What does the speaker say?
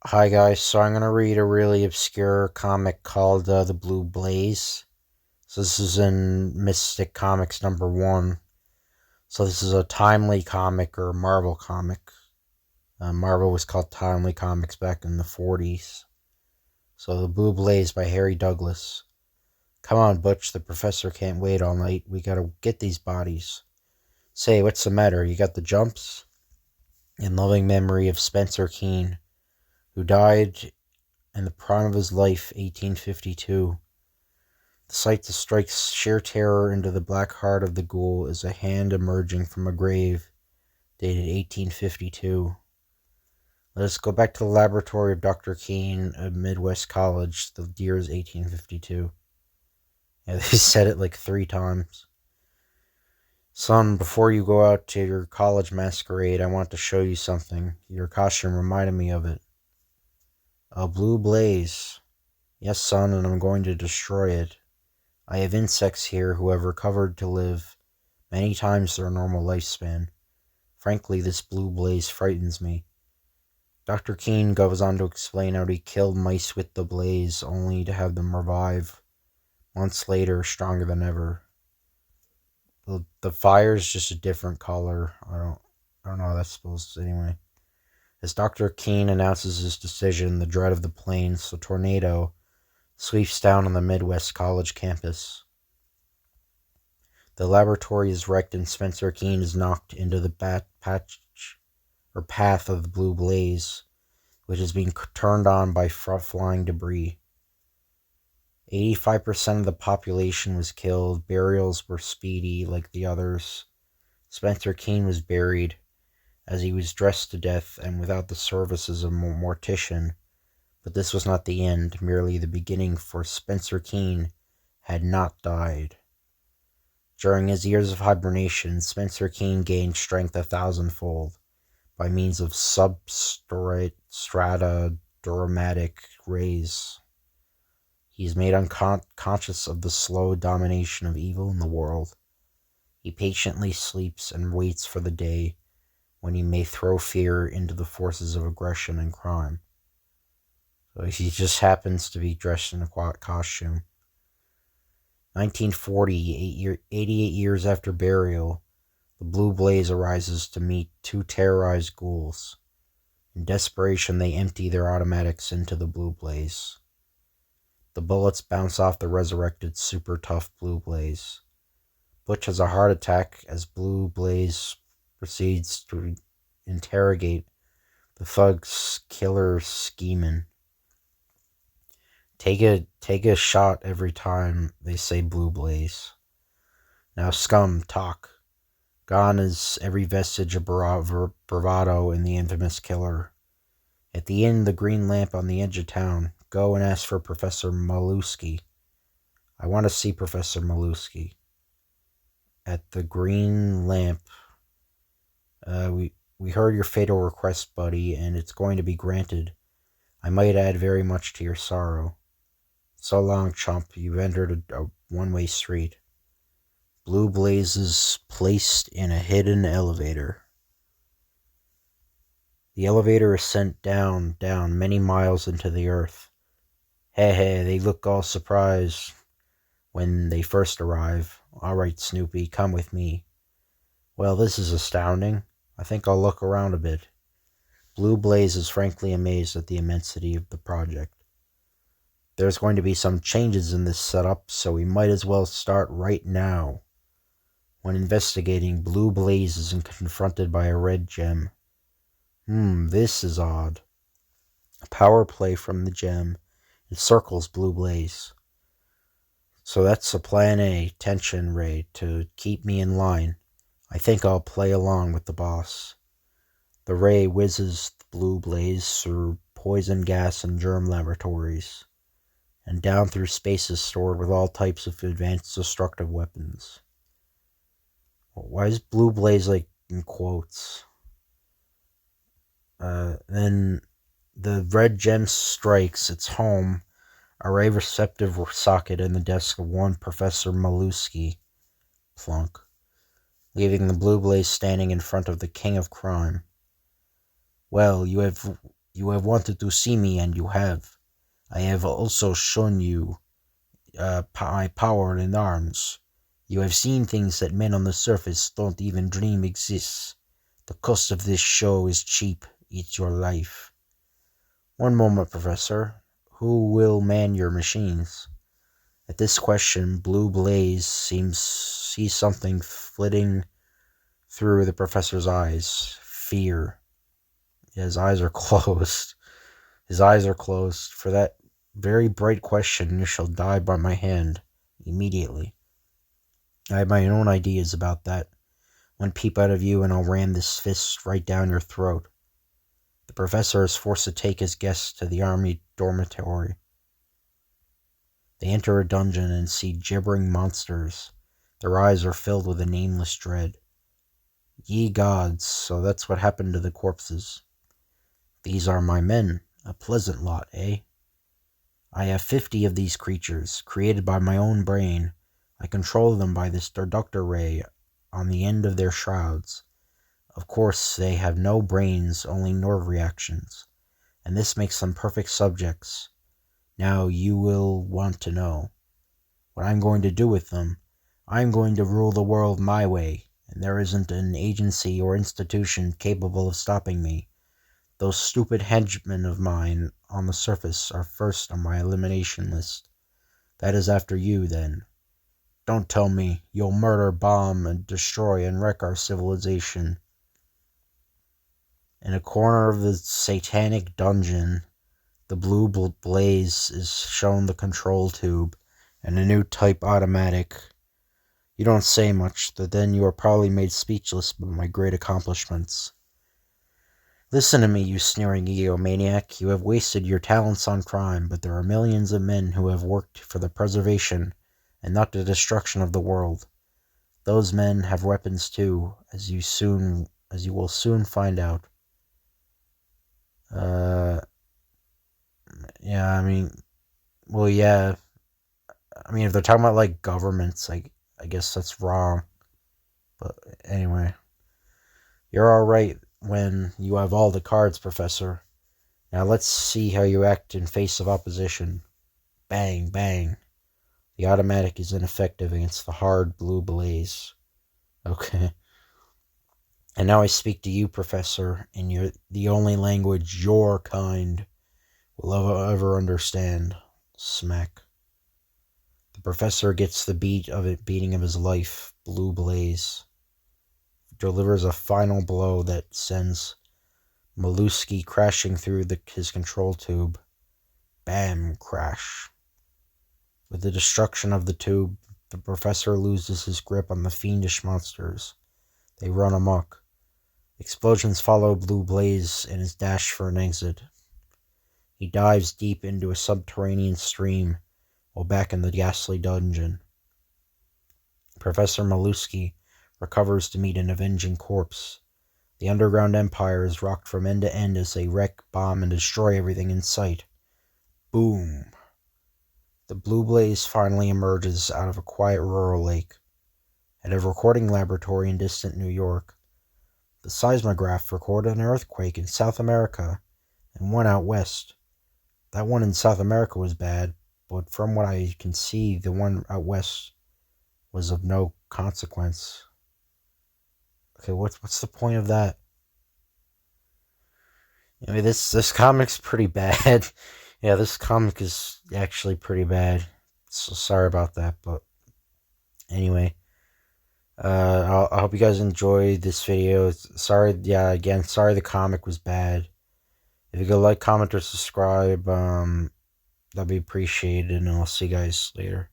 Hi guys, so I'm gonna read a really obscure comic called The Blue Blaze. So this is in Mystic Comics #1. So this is a Timely comic or Marvel comic. Marvel was called Timely Comics back in the 40s. So The Blue Blaze by Harry Douglas. Come on, Butch, the professor can't wait all night. We gotta get these bodies. Say, what's the matter? You got the jumps? In loving memory of Spencer Keane, who died in the prime of his life, 1852. The sight that strikes sheer terror into the black heart of the ghoul is a hand emerging from a grave dated 1852. Let us go back to the laboratory of Dr. Keene at Midwest College. The year is 1852. Yeah, they said it like 3 times. Son, before you go out to your college masquerade, I want to show you something. Your costume reminded me of it. A blue blaze. Yes, son, and I'm going to destroy it. I have insects here who have recovered to live many times their normal lifespan. Frankly, this blue blaze frightens me. Dr. Keene goes on to explain how he killed mice with the blaze only to have them revive months later, stronger than ever. The fire's just a different color. I don't know how that's supposed to anyway. As Dr. Keene announces his decision, the dread of the plains, the tornado sweeps down on the Midwest College campus. The laboratory is wrecked and Spencer Keene is knocked into the path of the blue blaze, which is being turned on by flying debris. 85% of the population was killed. Burials were speedy like the others. Spencer Keene was buried as he was dressed to death and without the services of a mortician. But this was not the end, merely the beginning, for Spencer Keene had not died. During his years of hibernation, Spencer Keene gained strength 1,000-fold by means of substrata dramatic rays. He is made unconscious of the slow domination of evil in the world. He patiently sleeps and waits for the day when he may throw fear into the forces of aggression and crime. So he just happens to be dressed in a costume. 1940, 88 years after burial, the blue blaze arises to meet two terrorized ghouls. In desperation, they empty their automatics into the blue blaze. The bullets bounce off the resurrected super tough blue blaze. Butch has a heart attack as blue blaze proceeds to interrogate the thug's killer scheming. Take a shot every time they say blue blaze. Now scum, talk. Gone is every vestige of bravado in the infamous killer. At the inn, the green lamp on the edge of town. Go and ask for Professor Malusky. I want to see Professor Malusky. At the green lamp, we heard your fatal request, buddy, and it's going to be granted. I might add very much to your sorrow. So long, chump. You've entered a one-way street. Blue blazes placed in a hidden elevator. The elevator is sent down many miles into the earth. Hey, they look all surprised when they first arrive. All right, Snoopy, come with me. Well, this is astounding. I think I'll look around a bit. Blue Blaze is frankly amazed at the immensity of the project. There's going to be some changes in this setup, so we might as well start right now. When investigating, Blue Blaze is confronted by a red gem. This is odd. Power play from the gem encircles Blue Blaze. So that's a plan A, tension ray, to keep me in line. I think I'll play along with the boss. The ray whizzes the Blue Blaze through poison gas and germ laboratories, and down through spaces stored with all types of advanced destructive weapons. Why is Blue Blaze like in quotes? Then the red gem strikes its home, a ray receptive socket in the desk of one Professor Malusky, plunk, leaving the blue blaze standing in front of the king of crime. Well, you have You have wanted to see me, and you have. I have also shown you my power in arms. You have seen things that men on the surface don't even dream exists. The cost of this show is cheap. It's your life. One moment, Professor. Who will man your machines? At this question, Blue Blaze sees something flitting through the professor's eyes. Fear. His eyes are closed. His eyes are closed. For that very bright question, you shall die by my hand. Immediately. I have my own ideas about that. One peep out of you and I'll ram this fist right down your throat. The professor is forced to take his guests to the army dormitory. They enter a dungeon and see gibbering monsters. Their eyes are filled with a nameless dread. Ye gods, so that's what happened to the corpses. These are my men. A pleasant lot, eh? I have 50 of these creatures, created by my own brain. I control them by this deductor ray on the end of their shrouds. Of course, they have no brains, only nerve reactions, and this makes them perfect subjects. Now you will want to know what I'm going to do with them. I'm going to rule the world my way, and there isn't an agency or institution capable of stopping me. Those stupid henchmen of mine on the surface are first on my elimination list. That is after you, then. Don't tell me you'll murder, bomb, and destroy and wreck our civilization. In a corner of the satanic dungeon, the blue blaze is shown the control tube and a new type automatic. You don't say much, but then you are probably made speechless by my great accomplishments. Listen to me, you sneering egomaniac. You have wasted your talents on crime, but there are millions of men who have worked for the preservation and not the destruction of the world. Those men have weapons too, as you will soon find out. Yeah, if they're talking about, like, governments, I guess that's wrong. But anyway, you're alright when you have all the cards, Professor. Now let's see how you act in face of opposition. Bang, bang. The automatic is ineffective against the hard blue blaze. Okay. And now I speak to you, Professor, in the only language your kind will ever understand. Smack. The professor gets the beating of his life. Blue blaze. Delivers a final blow that sends Mollusky crashing through his control tube. Bam, crash. With the destruction of the tube, the professor loses his grip on the fiendish monsters. They run amok. Explosions follow Blue Blaze in his dash for an exit. He dives deep into a subterranean stream while back in the ghastly dungeon. Professor Mollusky recovers to meet an avenging corpse. The underground empire is rocked from end to end as they wreck, bomb, and destroy everything in sight. Boom! The Blue Blaze finally emerges out of a quiet rural lake. At a recording laboratory in distant New York, the seismograph recorded an earthquake in South America and one out west. That one in South America was bad, but from what I can see, the one out west was of no consequence. Okay, what's the point of that? I mean, this comic's pretty bad. Yeah, this comic is actually pretty bad. So sorry about that, but anyway, I hope you guys enjoyed this video. Sorry the comic was bad. If you could like, comment, or subscribe, that'd be appreciated, and I'll see you guys later.